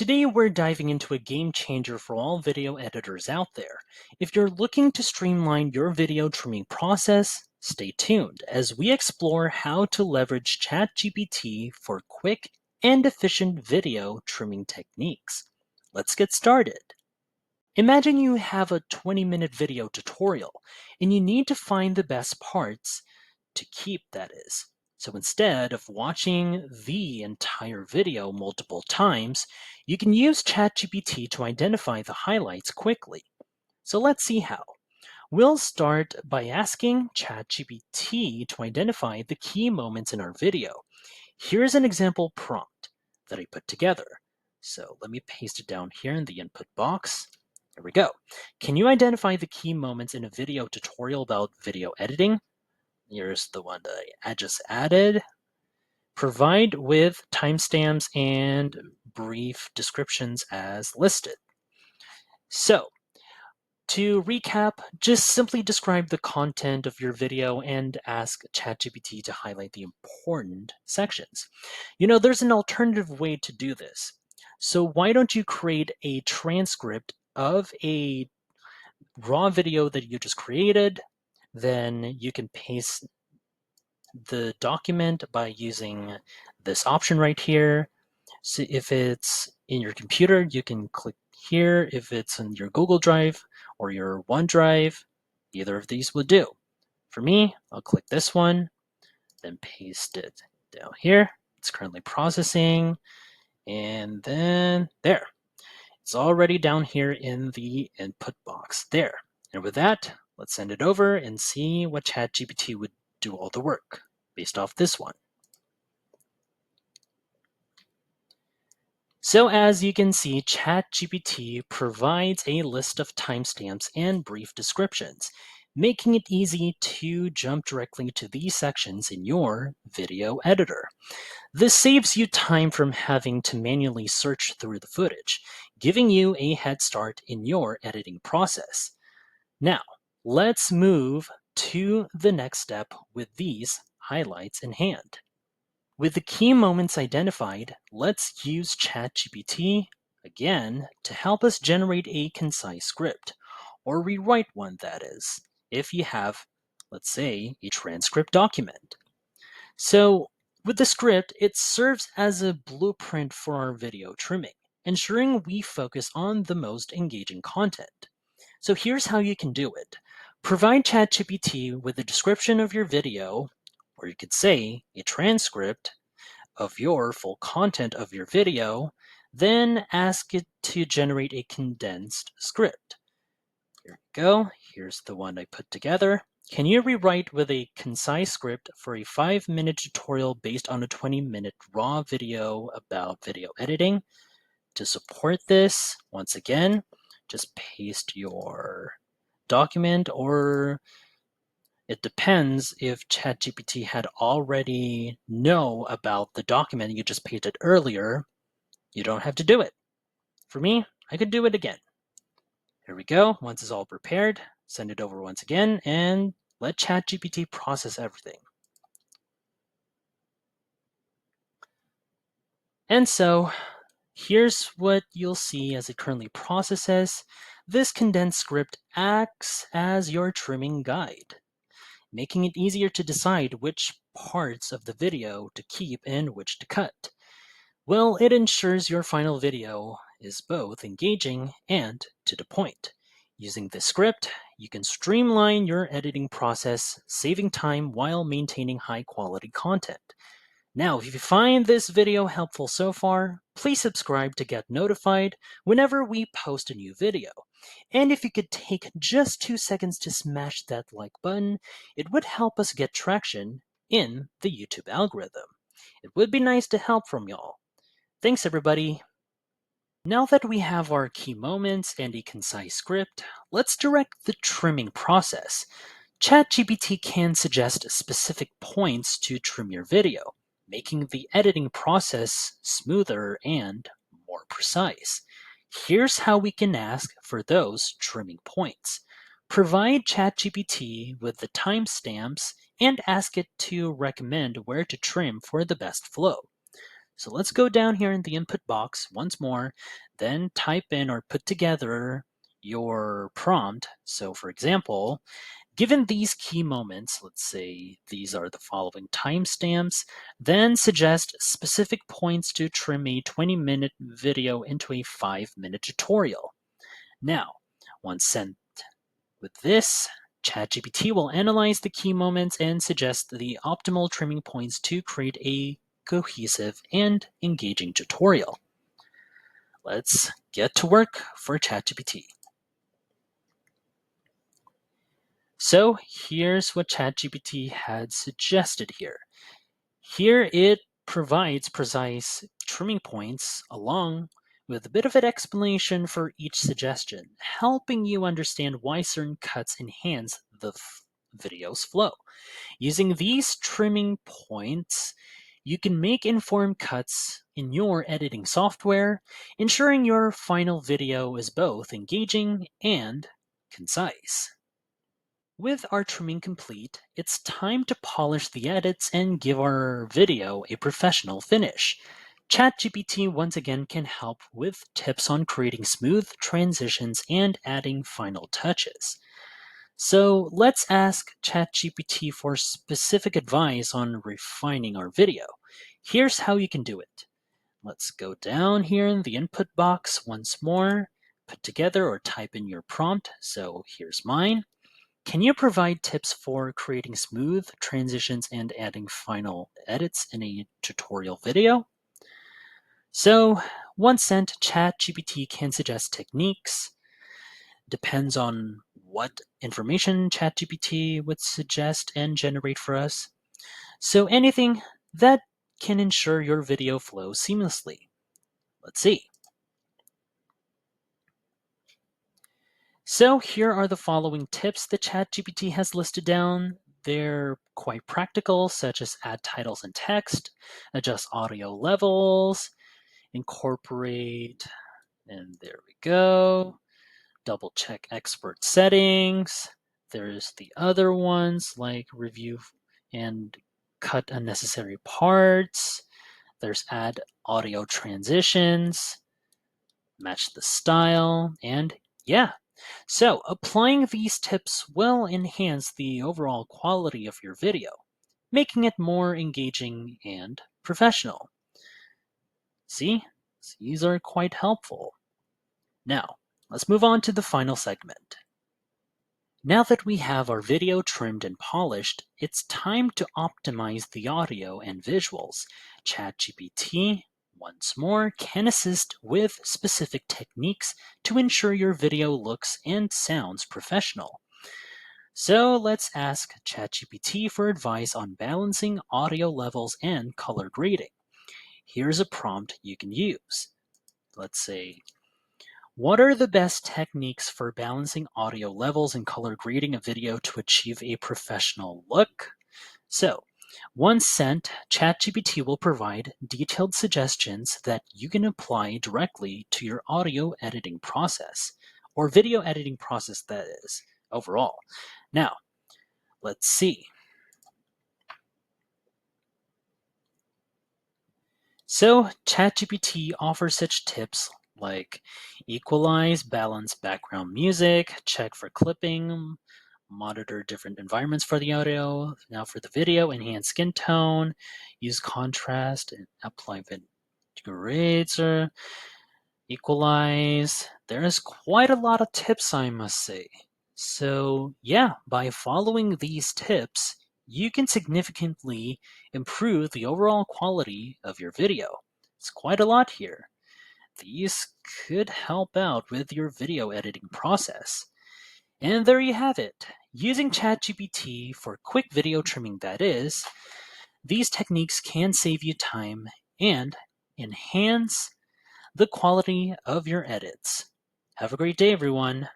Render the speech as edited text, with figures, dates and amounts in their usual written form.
Today we're diving into a game changer for all video editors out there. If you're looking to streamline your video trimming process, stay tuned as we explore how to leverage ChatGPT for quick and efficient video trimming techniques. Let's get started. Imagine you have a 20-minute video tutorial and you need to find the best parts to keep, that is. So instead of watching the entire video multiple times, you can use ChatGPT to identify the highlights quickly. So let's see how. We'll start by asking ChatGPT to identify the key moments in our video. Here's an example prompt that I put together. So let me paste it down here in the input box. Here we go. Can you identify the key moments in a video tutorial about video editing? Here's the one that I just added. Provide with timestamps and brief descriptions as listed. So, to recap, just simply describe the content of your video and ask ChatGPT to highlight the important sections. There's an alternative way to do this. So why don't you create a transcript of a raw video that you just created? Then you can paste the document by using this option right here. So if it's in your computer, you can click here. If it's in your Google Drive or your OneDrive, either of these will do. For me, I'll click this one, then paste it down here. It's currently processing, and then there. It's already down here in the input box there. And with that, let's send it over and see what ChatGPT would do all the work based off this one. So as you can see, ChatGPT provides a list of timestamps and brief descriptions, making it easy to jump directly to these sections in your video editor. This saves you time from having to manually search through the footage, giving you a head start in your editing process. Now, let's move to the next step with these highlights in hand. With the key moments identified, let's use ChatGPT again to help us generate a concise script, or rewrite one, that is, if you have, let's say, a transcript document. So with the script, it serves as a blueprint for our video trimming, ensuring we focus on the most engaging content. So here's how you can do it. Provide ChatGPT with a description of your video, or you could say a transcript of your full content of your video, then ask it to generate a condensed script. Here we go. Here's the one I put together. Can you rewrite with a concise script for a 5-minute tutorial based on a 20-minute raw video about video editing? To support this, once again, just paste your document, or it depends if ChatGPT had already know about the document you just pasted earlier. You don't have to do it. For me, I could do it again. Here we go. Once it's all prepared, send it over once again and let ChatGPT process everything. And so here's what you'll see as it currently processes. This condensed script acts as your trimming guide, making it easier to decide which parts of the video to keep and which to cut. Well, it ensures your final video is both engaging and to the point. Using this script, you can streamline your editing process, saving time while maintaining high-quality content. Now, if you find this video helpful so far, please subscribe to get notified whenever we post a new video. And if you could take just 2 seconds to smash that like button, it would help us get traction in the YouTube algorithm. It would be nice to help from y'all. Thanks, everybody. Now that we have our key moments and a concise script, let's direct the trimming process. ChatGPT can suggest specific points to trim your video, making the editing process smoother and more precise. Here's how we can ask for those trimming points. Provide ChatGPT with the timestamps and ask it to recommend where to trim for the best flow. So let's go down here in the input box once more, then type in or put together your prompt. So for example, given these key moments, let's say these are the following timestamps, then suggest specific points to trim a 20-minute video into a 5-minute tutorial. Now, once sent with this, ChatGPT will analyze the key moments and suggest the optimal trimming points to create a cohesive and engaging tutorial. Let's get to work for ChatGPT. So here's what ChatGPT had suggested here. Here it provides precise trimming points along with a bit of an explanation for each suggestion, helping you understand why certain cuts enhance the video's flow. Using these trimming points, you can make informed cuts in your editing software, ensuring your final video is both engaging and concise. With our trimming complete, it's time to polish the edits and give our video a professional finish. ChatGPT once again can help with tips on creating smooth transitions and adding final touches. So let's ask ChatGPT for specific advice on refining our video. Here's how you can do it. Let's go down here in the input box once more, put together or type in your prompt. So here's mine. Can you provide tips for creating smooth transitions and adding final edits in a tutorial video? So, once sent, ChatGPT can suggest techniques. Depends on what information ChatGPT would suggest and generate for us. So, anything that can ensure your video flows seamlessly. Let's see. So here are the following tips that ChatGPT has listed down. They're quite practical, such as add titles and text, adjust audio levels, incorporate, and there we go, double check expert settings. There's the other ones like review and cut unnecessary parts. There's add audio transitions, match the style, and yeah. So applying these tips will enhance the overall quality of your video, making it more engaging and professional. See, these are quite helpful. Now, let's move on to the final segment. Now that we have our video trimmed and polished, it's time to optimize the audio and visuals. ChatGPT, once more, can assist with specific techniques to ensure your video looks and sounds professional. So let's ask ChatGPT for advice on balancing audio levels and color grading. Here's a prompt you can use. Let's say, what are the best techniques for balancing audio levels and color grading a video to achieve a professional look? So, once sent, ChatGPT will provide detailed suggestions that you can apply directly to your audio editing process, or video editing process, that is, overall. Now, let's see. So, ChatGPT offers such tips like equalize, balance background music, check for clipping, monitor different environments for the audio. Now for the video, enhance skin tone, use contrast, and apply grades or equalize. There is quite a lot of tips, I must say. So yeah, by following these tips, you can significantly improve the overall quality of your video. It's quite a lot here. These could help out with your video editing process. And there you have it. Using ChatGPT for quick video trimming, that is, these techniques can save you time and enhance the quality of your edits. Have a great day, everyone.